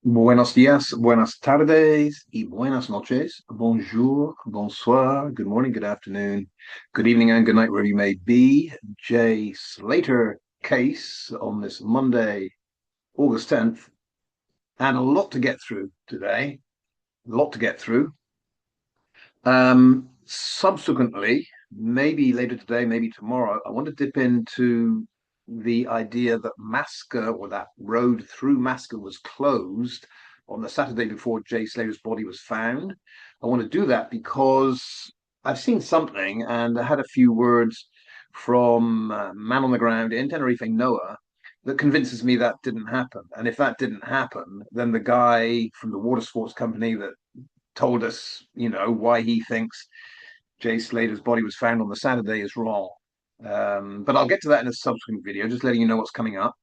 Buenos días, buenas tardes, y buenas noches. Bonjour, bonsoir, good morning, good afternoon, good evening, and good night, wherever you may be. Jay Slater case on this Monday, August 10th, and a lot to get through today. A lot to get through. Subsequently, maybe later today, maybe tomorrow, I want to dip into the idea that Masca or that road through Masca was closed on the Saturday before Jay Slater's body was found. I want to do that because I've seen something and I had a few words from man on the ground in Tenerife, Noah, that convinces me that didn't happen. And if that didn't happen, then the guy from the water sports company that told us, why he thinks Jay Slater's body was found on the Saturday is wrong. But I'll get to that in a subsequent video, just letting you know what's coming up.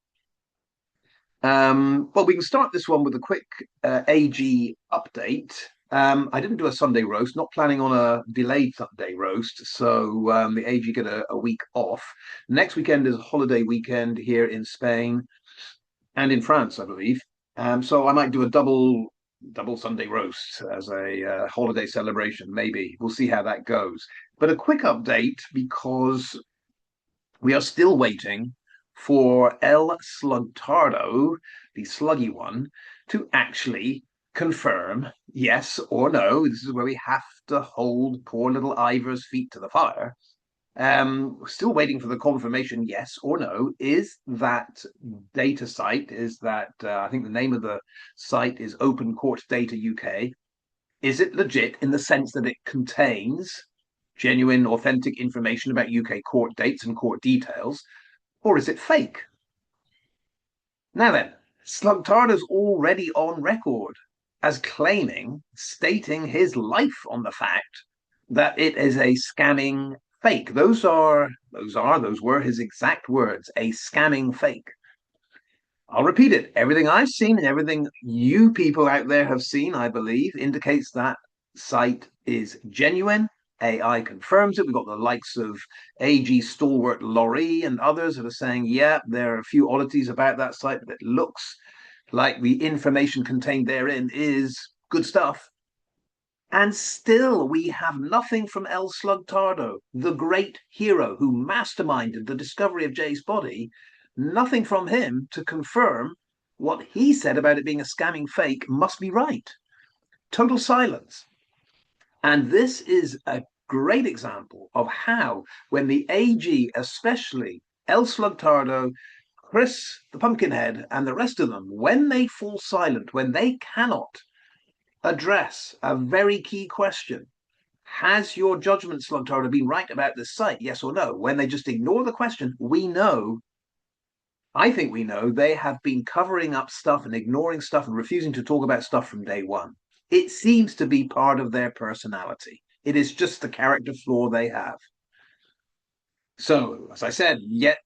Well, we can start this one with a quick AG update. I didn't do a Sunday roast, not planning on a delayed Sunday roast, so the AG get a week off. Next weekend is a holiday weekend here in Spain and in France, I believe. So I might do a double Sunday roast as a holiday celebration. Maybe we'll see how that goes. But a quick update because we are still waiting for El Slugtardo, the sluggy one, to actually confirm yes or no. This is where we have to hold poor little Ivor's feet to the fire. Still waiting for the confirmation, yes or no. Is that data site, is that, I think the name of the site is Open Court Data UK. Is it legit in the sense that it contains genuine, authentic information about UK court dates and court details, or is it fake? Now then, Slugtardo's already on record as stating his life on the fact that it is a scamming fake. Those were his exact words, a scamming fake. I'll repeat it. Everything I've seen and everything you people out there have seen, I believe, indicates that site is genuine. AI confirms it. We've got the likes of AG stalwart Laurie and others that are saying, yeah, there are a few oddities about that site, but it looks like the information contained therein is good stuff. And still, we have nothing from El Slugtardo, the great hero who masterminded the discovery of Jay's body, nothing from him to confirm what he said about it being a scamming fake must be right. Total silence. And this is a great example of how, when the AG, especially El Slugtardo, Chris the Pumpkinhead, and the rest of them, when they fall silent, when they cannot address a very key question. Has your judgment, Slugtardo, been right about this site? Yes or no? When they just ignore the question, I think we know they have been covering up stuff and ignoring stuff and refusing to talk about stuff from day one. It seems to be part of their personality. It is just the character flaw they have. So, as I said, yet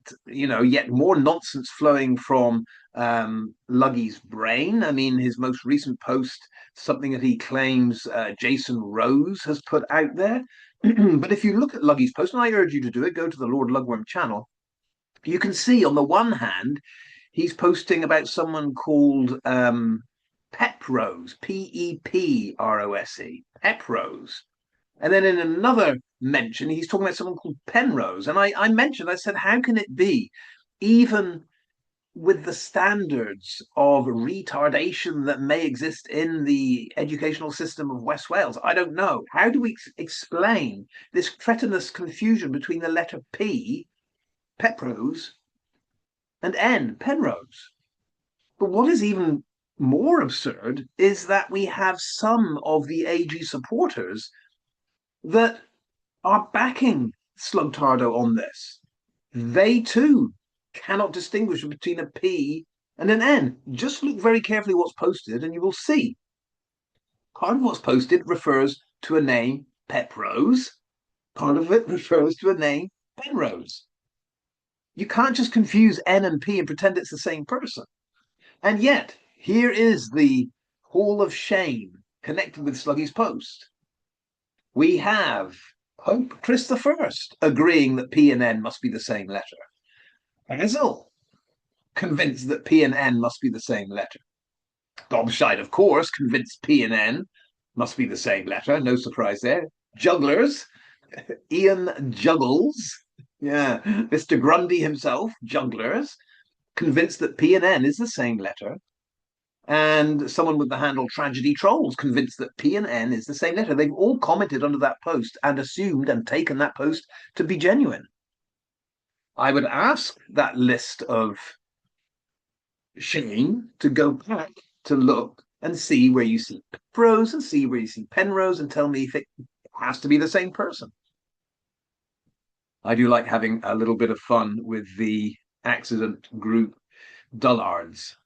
more nonsense flowing from Luggy's brain. I mean, his most recent post, something that he claims Jason Rose has put out there. But if you look at Luggy's post, and I urge you to do it, go to the Lord Lugworm channel. You can see on the one hand, he's posting about someone called Peprose, Peprose, Peprose. And then in another mention, he's talking about someone called Penrose. And I said, how can it be, even with the standards of retardation that may exist in the educational system of West Wales? I don't know. How do we explain this cretinous confusion between the letter P, Peprose, and N, Penrose? But what is even more absurd is that we have some of the AG supporters that are backing Slugtardo on this. They too cannot distinguish between a P and an N. Just look very carefully what's posted and you will see. Part of what's posted refers to a name, Peprose. Part of it refers to a name, Penrose. You can't just confuse N and P and pretend it's the same person. And yet, here is the Hall of Shame connected with Sluggy's post. We have Pope Chris I agreeing that P and N must be the same letter. Basil convinced that P and N must be the same letter. Gobshite, of course, convinced P and N must be the same letter. No surprise there. Jugglers, Ian Juggles, yeah, Mr. Grundy himself, Jugglers, convinced that P and N is the same letter. And someone with the handle Tragedy Trolls convinced that P and N is the same letter. They've all commented under that post and assumed and taken that post to be genuine. I would ask that list of Shane to go back to look and see where you see Rose and see where you see Penrose and tell me if it has to be the same person. I do like having a little bit of fun with the accident group dullards.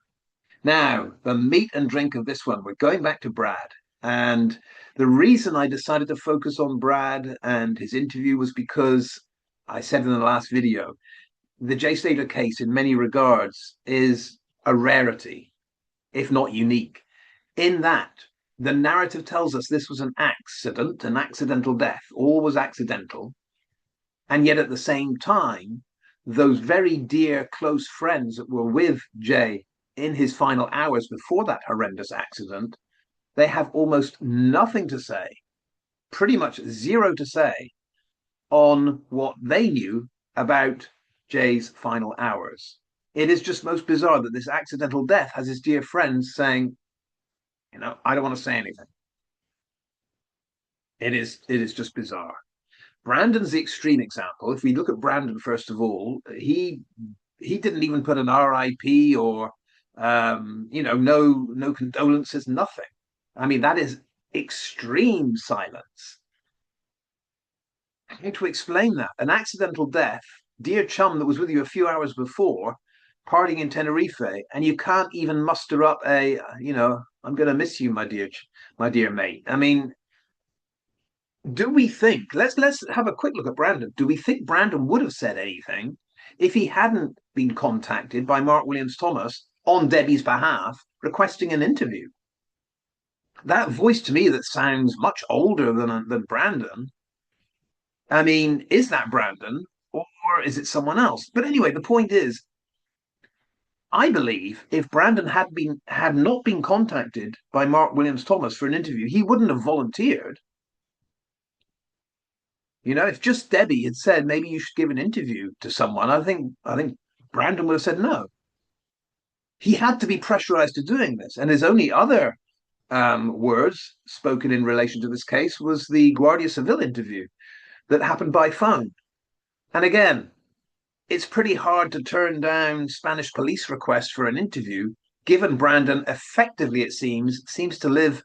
Now, the meat and drink of this one, we're going back to Brad. And the reason I decided to focus on Brad and his interview was because I said in the last video, the Jay Slater case, in many regards, is a rarity, if not unique, in that the narrative tells us this was an accident, an accidental death, all was accidental. And yet at the same time, those very dear, close friends that were with Jay in his final hours before that horrendous accident, they have almost nothing to say, pretty much zero to say on what they knew about Jay's final hours. It is just most bizarre that this accidental death has his dear friends saying, I don't want to say anything. It is just bizarre. Brandon's the extreme example. If we look at Brandon first of all, he didn't even put an RIP or no condolences, nothing. I mean, that is extreme silence. How to explain that? An accidental death, dear chum that was with you a few hours before, partying in Tenerife, and you can't even muster up I'm going to miss you, my dear mate. I mean, do we think let's have a quick look at Brandon. Do we think Brandon would have said anything if he hadn't been contacted by Mark Williams Thomas on Debbie's behalf requesting an interview? That voice to me that sounds much older than Brandon. I mean, is that Brandon or is it someone else? But anyway, the point is, I believe if Brandon had not been contacted by Mark Williams Thomas for an interview, he wouldn't have volunteered. If just Debbie had said maybe you should give an interview to someone, I think Brandon would have said no. He had to be pressurized to doing this, and his only other words spoken in relation to this case was the Guardia Civil interview that happened by phone. And again, it's pretty hard to turn down Spanish police requests for an interview, given Brandon effectively, it seems to live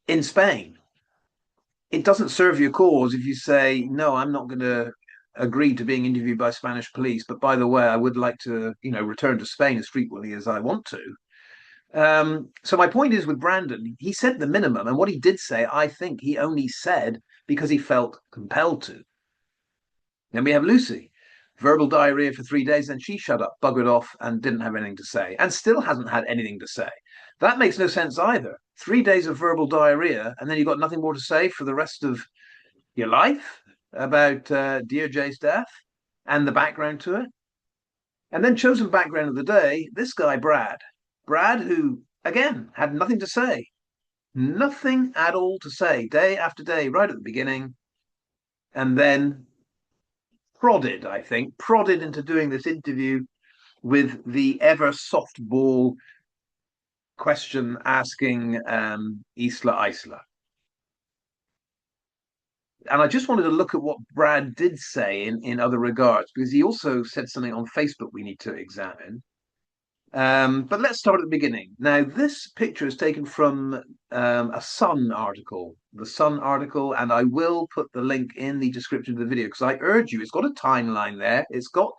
in Spain. It doesn't serve your cause if you say, no, I'm not going to agree to being interviewed by Spanish police. But by the way, I would like to, return to Spain as frequently as I want to. So my point is with Brandon, he said the minimum. And what he did say, I think he only said because he felt compelled to. Then we have Lucy, verbal diarrhea for 3 days. Then she shut up, buggered off, and didn't have anything to say, and still hasn't had anything to say. That makes no sense either. 3 days of verbal diarrhea, and then you've got nothing more to say for the rest of your life about Dear Jay's death and the background to it. And then chosen background of the day, this guy, Brad, who, again, had nothing to say, nothing at all to say, day after day, right at the beginning, and then prodded into doing this interview with the ever softball question asking Isla. And I just wanted to look at what Brad did say in other regards, because he also said something on Facebook we need to examine. But let's start at the beginning. Now, this picture is taken from a Sun article, the Sun article, and I will put the link in the description of the video because I urge you, it's got a timeline there. It's got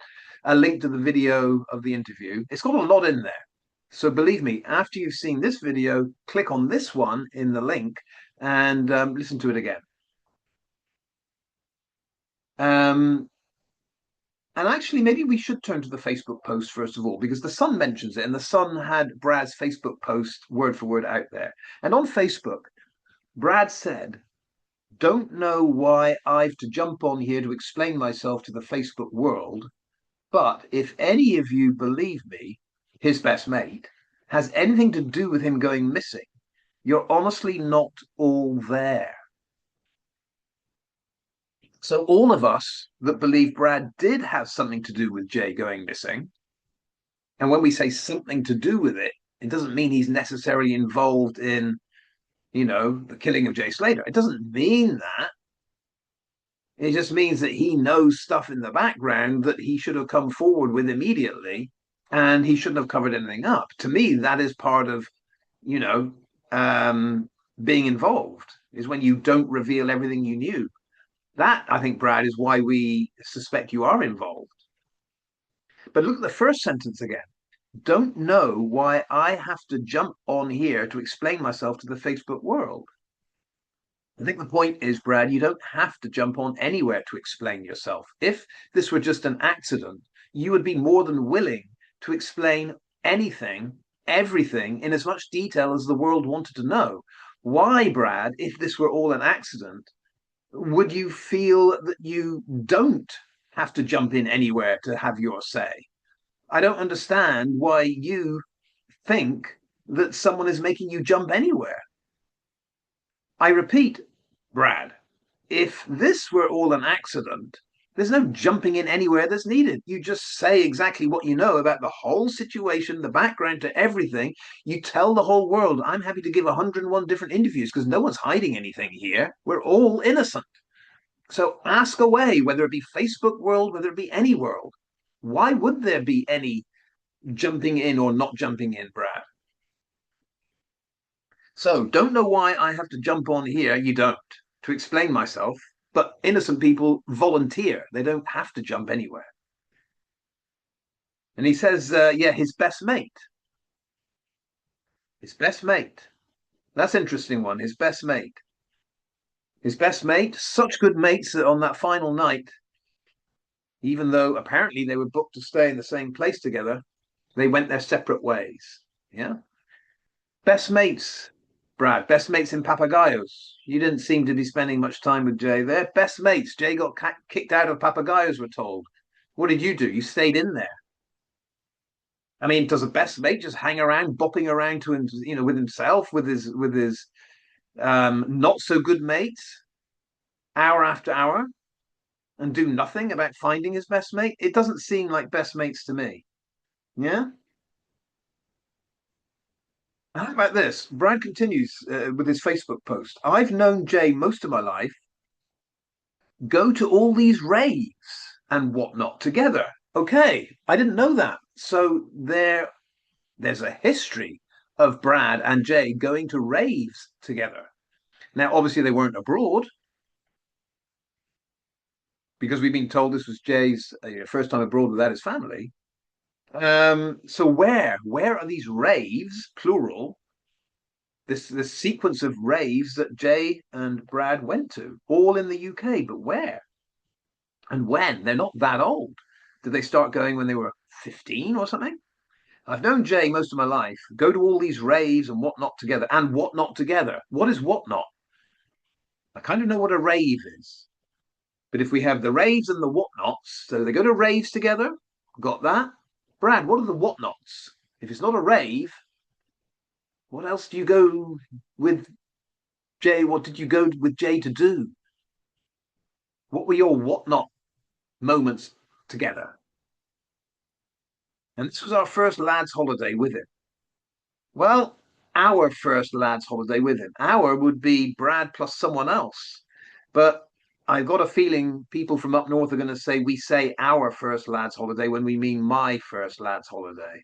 a link to the video of the interview. It's got a lot in there. So believe me, after you've seen this video, click on this one in the link and listen to it again. And actually, maybe we should turn to the Facebook post first of all, because the Sun mentions it, and the Sun had Brad's Facebook post word for word out there. And on Facebook, Brad said, "Don't know why I've to jump on here to explain myself to the Facebook world, but if any of you believe me, his best mate, has anything to do with him going missing, you're honestly not all there. So all of us that believe Brad did have something to do with Jay going missing, and when we say something to do with it, it doesn't mean he's necessarily involved in, the killing of Jay Slater. It doesn't mean that. It just means that he knows stuff in the background that he should have come forward with immediately, and he shouldn't have covered anything up. To me, that is part of, you know, being involved, is when you don't reveal everything you knew. That, I think, Brad, is why we suspect you are involved. But look at the first sentence again. Don't know why I have to jump on here to explain myself to the Facebook world. I think the point is, Brad, you don't have to jump on anywhere to explain yourself. If this were just an accident, you would be more than willing to explain anything, everything, in as much detail as the world wanted to know. Why, Brad, if this were all an accident, would you feel that you don't have to jump in anywhere to have your say? I don't understand why you think that someone is making you jump anywhere. I repeat, Brad, if this were all an accident, there's no jumping in anywhere that's needed. You just say exactly what you know about the whole situation, the background to everything. You tell the whole world, I'm happy to give 101 different interviews because no one's hiding anything here. We're all innocent. So ask away, whether it be Facebook world, whether it be any world. Why would there be any jumping in or not jumping in, Brad? So don't know why I have to jump on here. You don't, to explain myself. But innocent people volunteer. They don't have to jump anywhere. And he says, yeah, his best mate. His best mate. That's an interesting one. His best mate. His best mate. Such good mates that on that final night, even though apparently they were booked to stay in the same place together, they went their separate ways. Yeah. Best mates, Brad. Best mates in Papagayos. You didn't seem to be spending much time with Jay there. Best mates. Jay got kicked out of Papagayos, we're told. What did you do? You stayed in there. I mean, does a best mate just hang around, bopping around to him, with himself, with his not so good mates, hour after hour, and do nothing about finding his best mate? It doesn't seem like best mates to me. Yeah. How about this? Brad continues with his Facebook post. I've known Jay most of my life. Go to all these raves and whatnot together. Okay, I didn't know that. So there's a history of Brad and Jay going to raves together. Now, obviously, they weren't abroad because we've been told this was Jay's first time abroad without his family. So where are these raves, plural? This sequence of raves that Jay and Brad went to, all in the UK, but where and when? They're not that old. Did they start going when they were 15 or something? I've known Jay most of my life. Go to all these raves and whatnot together. And whatnot together. What is whatnot? I kind of know what a rave is. But if we have the raves and the whatnots, so they go to raves together, got that? Brad, what are the whatnots? If it's not a rave, what else do you go with Jay? What did you go with Jay to do? What were your whatnot moments together? And this was our first lads' holiday with him. Well, our first lads' holiday with him. Our would be Brad plus someone else. But I've got a feeling people from up north are going to say we say our first lads' holiday when we mean my first lads' holiday.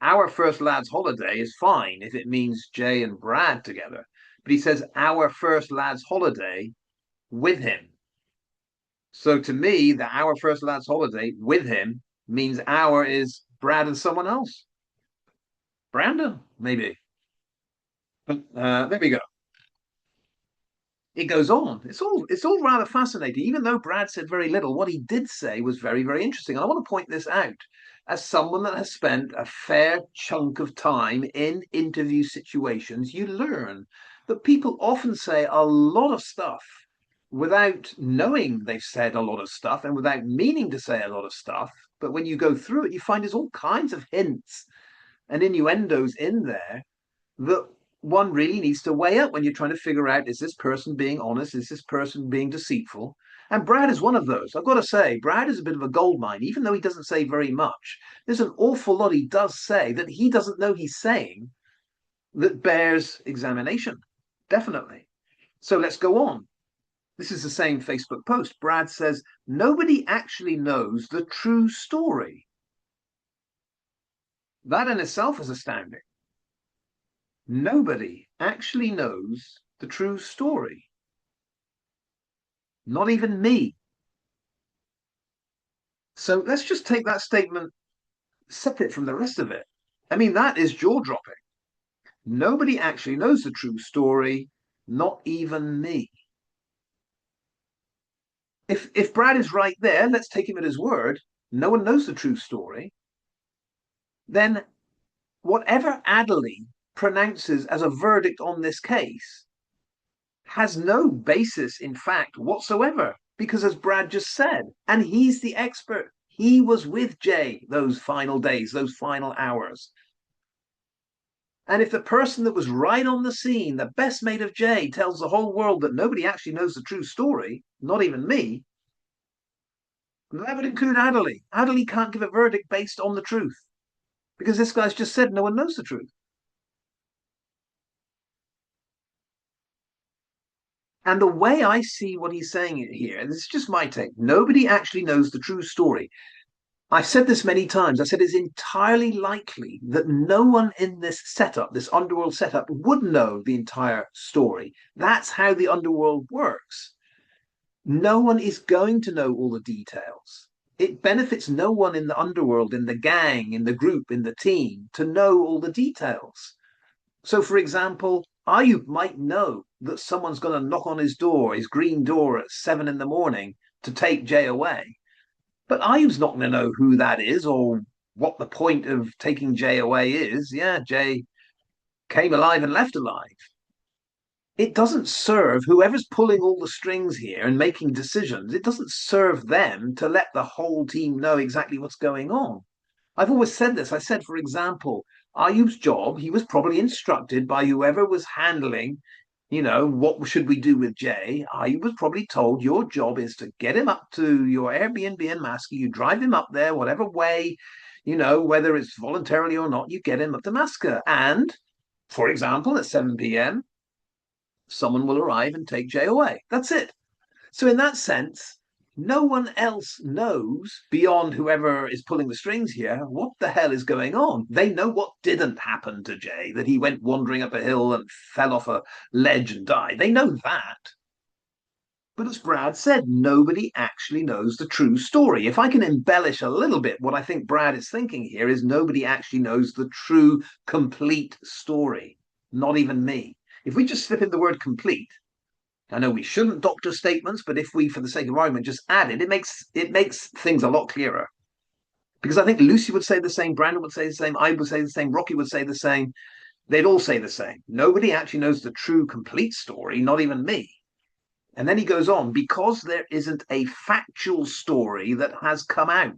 Our first lads' holiday is fine if it means Jay and Brad together. But he says our first lads' holiday with him. So to me, our first lads' holiday with him means our is Brad and someone else. Brandon, maybe. But there we go. It goes on. It's all rather fascinating. Even though Brad said very little, what he did say was very, very interesting. And I want to point this out as someone that has spent a fair chunk of time in interview situations. You learn that people often say a lot of stuff without knowing they've said a lot of stuff and without meaning to say a lot of stuff. But when you go through it, you find there's all kinds of hints and innuendos in there that one really needs to weigh up when you're trying to figure out, is this person being honest? Is this person being deceitful? And Brad is one of those. I've got to say, Brad is a bit of a gold mine, even though he doesn't say very much. There's an awful lot he does say that he doesn't know he's saying that bears examination. Definitely. So let's go on. This is the same Facebook post. Brad says, nobody actually knows the true story. That in itself is astounding. Nobody actually knows the true story. Not even me. So let's just take that statement separate from the rest of it. I mean, that is jaw dropping. Nobody actually knows the true story, not even me. If Brad is right there, let's take him at his word. No one knows the true story. Then whatever Adderley pronounces as a verdict on this case has no basis in fact whatsoever. Because as Brad just said, and he's the expert, he was with Jay those final days, those final hours. And if the person that was right on the scene, the best mate of Jay, tells the whole world that nobody actually knows the true story, not even me, that would include Adderley. Adderley can't give a verdict based on the truth because this guy's just said no one knows the truth. And the way I see what he's saying here, and this is just my take, nobody actually knows the true story. I've said this many times. I said it's entirely likely that no one in this setup, this underworld setup, would know the entire story. That's how the underworld works. No one is going to know all the details. It benefits no one in the underworld, in the gang, in the group, in the team, to know all the details. So, for example, Ayub might know that someone's going to knock on his door, his green door, at 7 in the morning to take Jay away. But Ayub's not going to know who that is or what the point of taking Jay away is. Yeah, Jay came alive and left alive. It doesn't serve whoever's pulling all the strings here and making decisions. It doesn't serve them to let the whole team know exactly what's going on. I've always said this. I said, for example, Ayub's job, he was probably instructed by whoever was handling, what should we do with Jay? Ayub was probably told your job is to get him up to your Airbnb in Masca. You drive him up there, whatever way, whether it's voluntarily or not, you get him up to Masca. And, for example, at 7 p.m., someone will arrive and take Jay away. That's it. So, in that sense, no one else knows beyond whoever is pulling the strings here what the hell is going on. They know what didn't happen to Jay, that he went wandering up a hill and fell off a ledge and died. They know that. But as Brad said, nobody actually knows the true story. If I can embellish a little bit, what I think Brad is thinking here is nobody actually knows the true, complete story. Not even me. If we just slip in the word complete, I know we shouldn't doctor statements, but if we, for the sake of argument, just add it, it makes things a lot clearer. Because I think Lucy would say the same, Brandon would say the same, I would say the same, Rocky would say the same. They'd all say the same. Nobody actually knows the true, complete story, not even me. And then he goes on, because there isn't a factual story that has come out.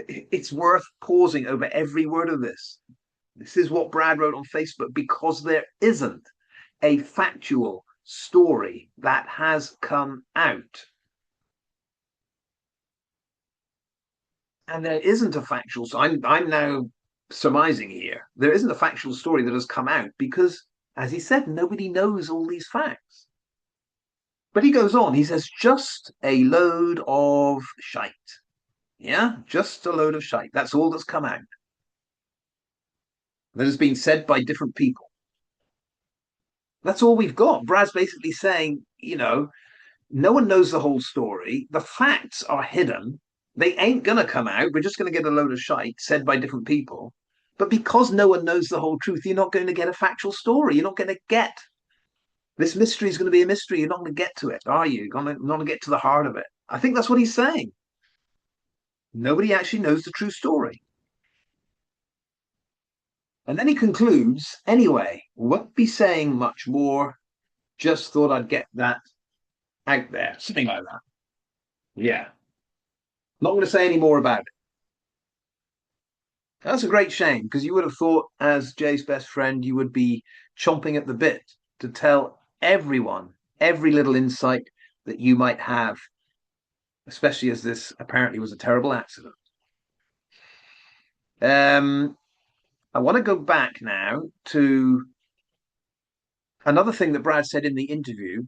It's worth pausing over every word of this. This is what Brad wrote on Facebook, because there isn't a factual story that has come out. And there isn't a factual, so I'm now surmising here. There isn't a factual story that has come out because, as he said, nobody knows all these facts. But he goes on, he says, just a load of shite. Yeah, just a load of shite. That's all that's come out. That has been said by different people. That's all we've got. Brad's basically saying, no one knows the whole story. The facts are hidden. They ain't going to come out. We're just going to get a load of shite said by different people. But because no one knows the whole truth, you're not going to get a factual story. You're not going to get this mystery is going to be a mystery. You're not going to get to it, are you? You're not going to get to the heart of it. I think that's what he's saying. Nobody actually knows the true story. And then he concludes, anyway, won't be saying much more. Just thought I'd get that out there. Something like that. Yeah. Not going to say any more about it. That's a great shame because you would have thought, as Jay's best friend, you would be chomping at the bit to tell everyone every little insight that you might have, especially as this apparently was a terrible accident. Um, I want to go back now to another thing that Brad said in the interview,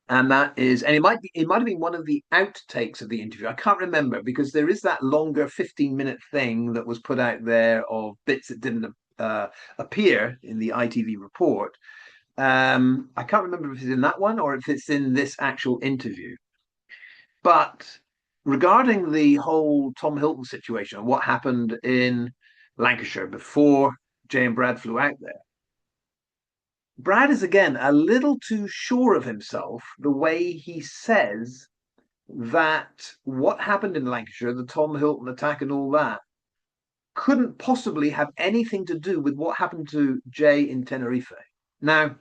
and that is, and it might have been one of the outtakes of the interview. I can't remember because there is that longer 15-minute thing that was put out there of bits that didn't appear in the ITV report. I can't remember if it's in that one or if it's in this actual interview. But regarding the whole Tom Hilton situation and what happened in Lancashire before Jay and Brad flew out there, Brad is again a little too sure of himself the way he says that what happened in Lancashire, the Tom Hilton attack and all that, couldn't possibly have anything to do with what happened to Jay in Tenerife. Now,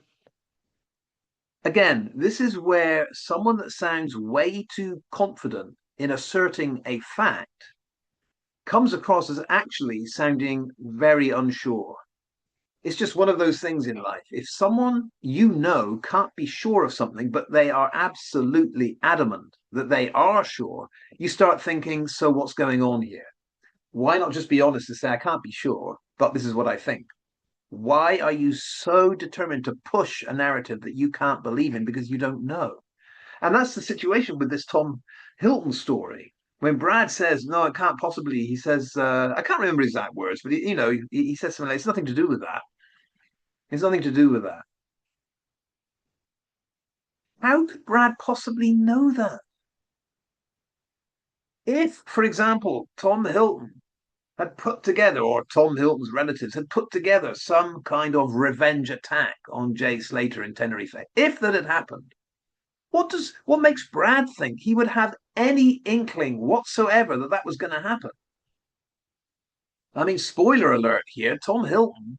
again, this is where someone that sounds way too confident in asserting a fact comes across as actually sounding very unsure. It's just one of those things in life. If someone you know can't be sure of something, but they are absolutely adamant that they are sure, you start thinking, so what's going on here? Why not just be honest and say, I can't be sure, but this is what I think? Why are you so determined to push a narrative that you can't believe in because you don't know? And that's the situation with this Tom Hilton story. When Brad says, no, it can't possibly, he says, I can't remember his exact words, but he says something like, it's nothing to do with that. It's nothing to do with that. How could Brad possibly know that? If, for example, Tom Hilton had put together, or Tom Hilton's relatives had put together some kind of revenge attack on Jay Slater in Tenerife, if that had happened, what makes Brad think he would have any inkling whatsoever that that was going to happen? I mean, spoiler alert here, Tom Hilton,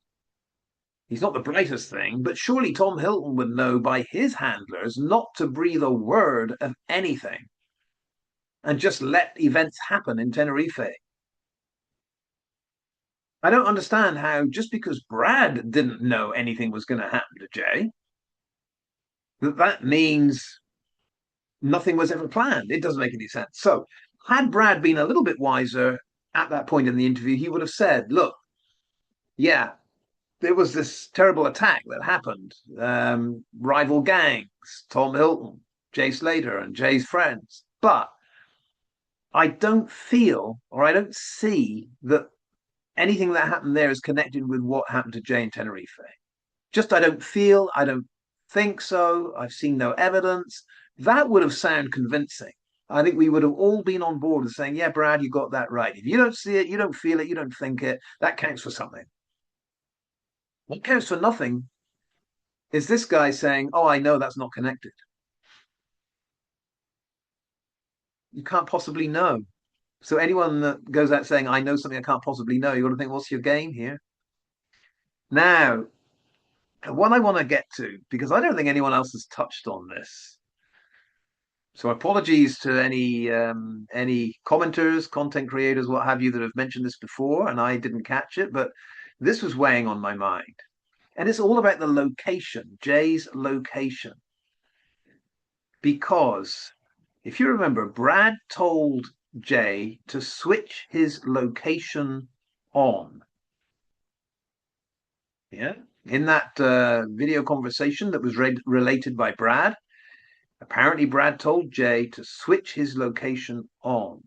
he's not the brightest thing, but surely Tom Hilton would know by his handlers not to breathe a word of anything and just let events happen in Tenerife. I don't understand how just because Brad didn't know anything was going to happen to Jay, that means nothing was ever planned. It doesn't make any sense. So, had Brad been a little bit wiser at that point in the interview, he would have said, look, yeah, there was this terrible attack that happened. Rival gangs, Tom Hilton, Jay Slater, and Jay's friends. But I don't feel or I don't see that anything that happened there is connected with what happened to Jay in Tenerife. Just I don't feel, I don't think so. I've seen no evidence. That would have sounded convincing. I think we would have all been on board with saying, yeah, Brad, you got that right. If you don't see it, you don't feel it, you don't think it, that counts for something. What counts for nothing is this guy saying, oh, I know that's not connected. You can't possibly know. So anyone that goes out saying, I know something I can't possibly know, you got to think, what's your game here? Now, what I want to get to, because I don't think anyone else has touched on this. So apologies to any commenters, content creators, what have you, that have mentioned this before, and I didn't catch it, but this was weighing on my mind. And it's all about the location, Jay's location. Because if you remember, Brad told Jay to switch his location on. Yeah. In that video conversation that was related by Brad, apparently Brad told Jay to switch his location on.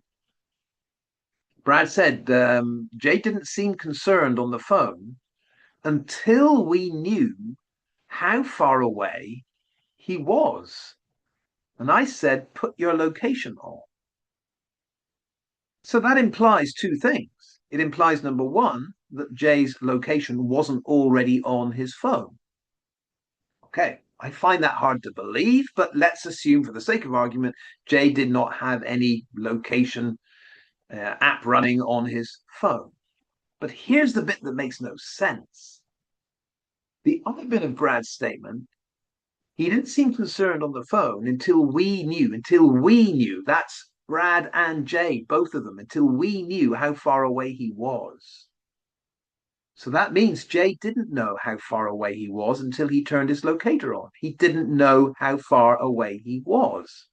Brad said Jay didn't seem concerned on the phone until we knew how far away he was. And I said, put your location on. So that implies two things. It implies, number one, that Jay's location wasn't already on his phone. Okay, I find that hard to believe, but let's assume, for the sake of argument, Jay did not have any location app running on his phone. But here's the bit that makes no sense. The other bit of Brad's statement, he didn't seem concerned on the phone until we knew. That's Brad and Jay, both of them, until we knew how far away he was. So that means Jay didn't know how far away he was until he turned his locator on. He didn't know how far away he was.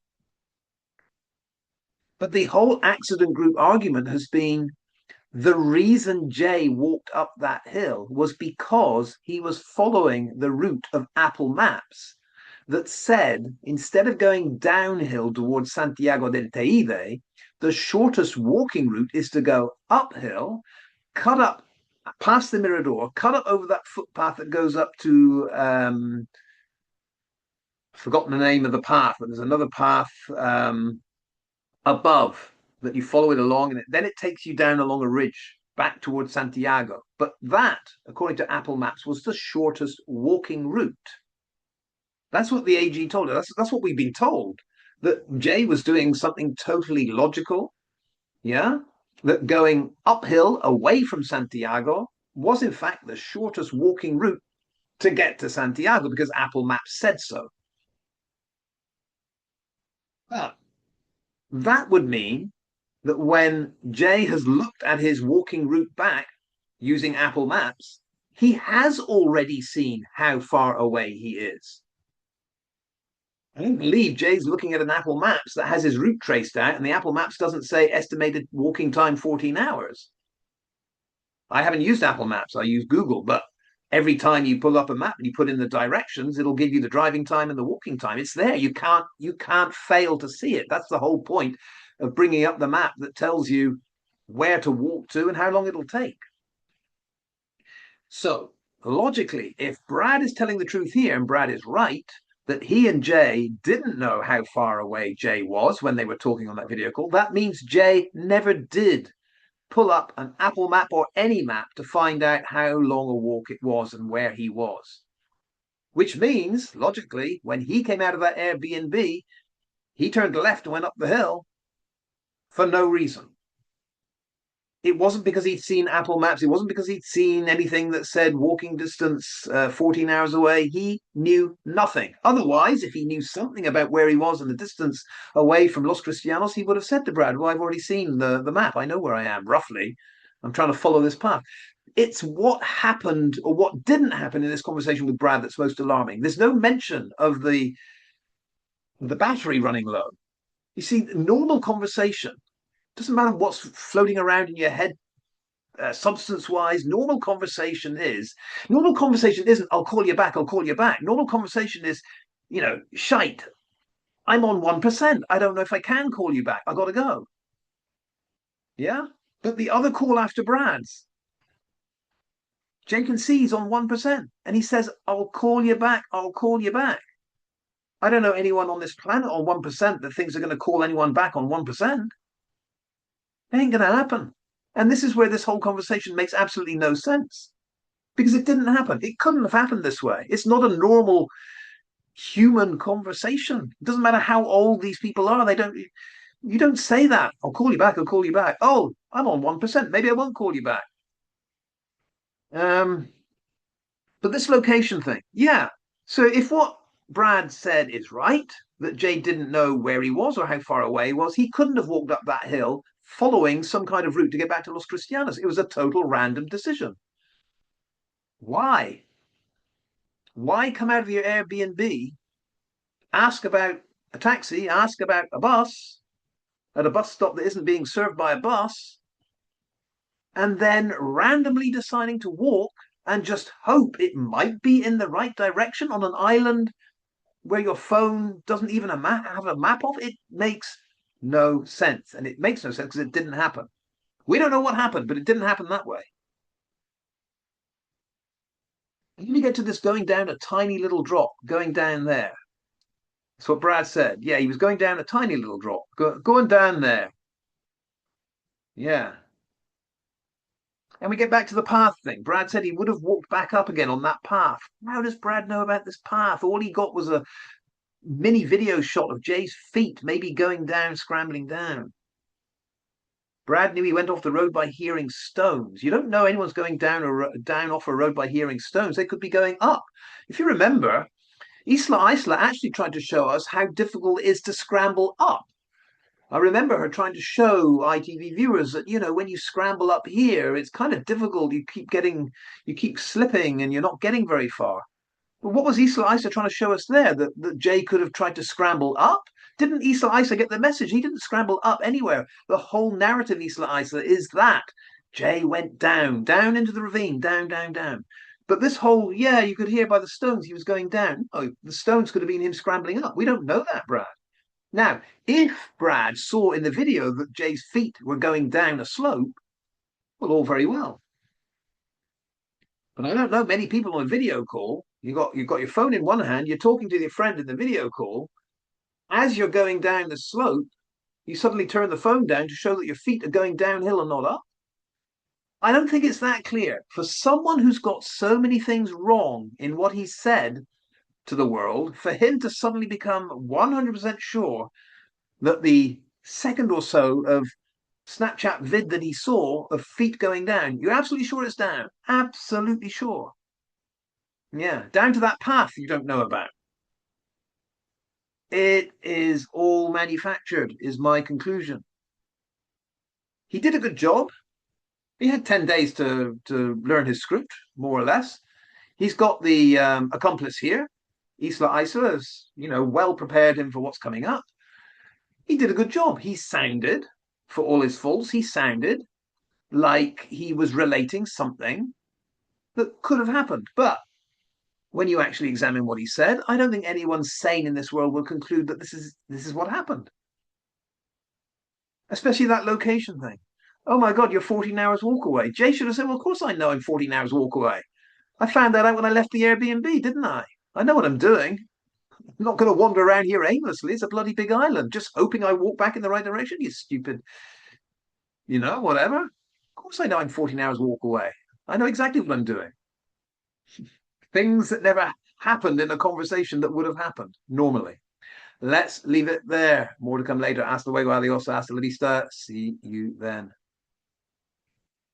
But the whole accident group argument has been the reason Jay walked up that hill was because he was following the route of Apple Maps that said instead of going downhill towards Santiago del Teide, the shortest walking route is to go uphill, cut up past the Mirador, cut up over that footpath that goes up to forgotten the name of the path, but there's another path above that you follow it along, and then it takes you down along a ridge back towards Santiago. But that, according to Apple Maps, was the shortest walking route. That's what the AG told us. That's what we've been told. That Jay was doing something totally logical. Yeah. That going uphill away from Santiago was, in fact, the shortest walking route to get to Santiago because Apple Maps said so. But that would mean that when Jay has looked at his walking route back using Apple Maps, he has already seen how far away he is. I don't believe Jay's looking at an Apple Maps that has his route traced out, and the Apple Maps doesn't say estimated walking time 14 hours. I haven't used Apple Maps, I use Google, but every time you pull up a map and you put in the directions, it'll give you the driving time and the walking time. It's there. You can't fail to see it. That's the whole point of bringing up the map that tells you where to walk to and how long it'll take. So logically, if Brad is telling the truth here and Brad is right, that he and Jay didn't know how far away Jay was when they were talking on that video call, that means Jay never did pull up an Apple map or any map to find out how long a walk it was and where he was. Which means, logically, when he came out of that Airbnb, he turned left and went up the hill for no reason. It wasn't because he'd seen Apple Maps. It wasn't because he'd seen anything that said walking distance 14 hours away. He knew nothing. Otherwise, if he knew something about where he was and the distance away from Los Cristianos, he would have said to Brad, well, I've already seen the map. I know where I am, roughly. I'm trying to follow this path. It's what happened or what didn't happen in this conversation with Brad that's most alarming. There's no mention of the battery running low. You see, normal conversation doesn't matter what's floating around in your head substance wise. Normal conversation isn't I'll call you back, normal conversation is shite, I'm on 1%, I don't know if I can call you back, I gotta go. Yeah, but the other call after Brad's, Jenkins sees on 1% and he says, I'll call you back. I don't know anyone on this planet on 1% that thinks they're going to call anyone back on 1%. It ain't going to happen. And this is where this whole conversation makes absolutely no sense because it didn't happen. It couldn't have happened this way. It's not a normal human conversation. It doesn't matter how old these people are. You don't say that. I'll call you back. Oh, I'm on 1%. Maybe I won't call you back. But this location thing, yeah. So if what Brad said is right, that Jay didn't know where he was or how far away he was, he couldn't have walked up that hill following some kind of route to get back to Los Cristianos. It was a total random decision. Why? Why come out of your Airbnb, ask about a taxi, ask about a bus at a bus stop that isn't being served by a bus, and then randomly deciding to walk and just hope it might be in the right direction on an island where your phone doesn't even have a map of? It makes no sense. And it makes no sense because it didn't happen. We don't know what happened, but it didn't happen that way. And then you get to this going down a tiny little drop, going down there. That's what Brad said. Yeah, he was going down a tiny little drop, going down there. Yeah. And we get back to the path thing. Brad said he would have walked back up again on that path. How does Brad know about this path? All he got was a mini video shot of Jay's feet, maybe going down, scrambling down. Brad knew he went off the road by hearing stones. You don't know anyone's going down off a road by hearing stones. They could be going up. If you remember, Isla actually tried to show us how difficult it is to scramble up. I remember her trying to show ITV viewers that, when you scramble up here, it's kind of difficult. You keep slipping and you're not getting very far. But what was Isla Isa trying to show us there? That Jay could have tried to scramble up? Didn't Isla Isa get the message? He didn't scramble up anywhere. The whole narrative, Isla Isa, is that Jay went down, down into the ravine, down, down, down. But this whole, yeah, you could hear by the stones he was going down. Oh, the stones could have been him scrambling up. We don't know that, Brad. Now, if Brad saw in the video that Jay's feet were going down a slope, well, all very well. But I don't know many people on a video call. You've got your phone in one hand, you're talking to your friend in the video call. As you're going down the slope, you suddenly turn the phone down to show that your feet are going downhill and not up. I don't think it's that clear. For someone who's got so many things wrong in what he said to the world, for him to suddenly become 100% sure that the second or so of Snapchat vid that he saw of feet going down, you're absolutely sure it's down. Absolutely sure. Yeah, down to that path you don't know about. It is all manufactured, is my conclusion. He did a good job. He had 10 days to learn his script, more or less. He's got the accomplice here. Isla Isa has, well prepared him for what's coming up. He did a good job. He sounded, for all his faults, he sounded like he was relating something that could have happened. But when you actually examine what he said, I don't think anyone sane in this world will conclude that this is what happened. Especially that location thing. Oh my God, you're 14 hours walk away. Jay should have said, well, of course I know I'm 14 hours walk away. I found that out when I left the Airbnb, didn't I? I know what I'm doing. I'm not going to wander around here aimlessly. It's a bloody big island, just hoping I walk back in the right direction, you stupid, whatever. Of course I know I'm 14 hours walk away. I know exactly what I'm doing. Things that never happened in a conversation that would have happened normally. Let's leave it there. More to come later. Hasta luego, adios, hasta la vista. See you then.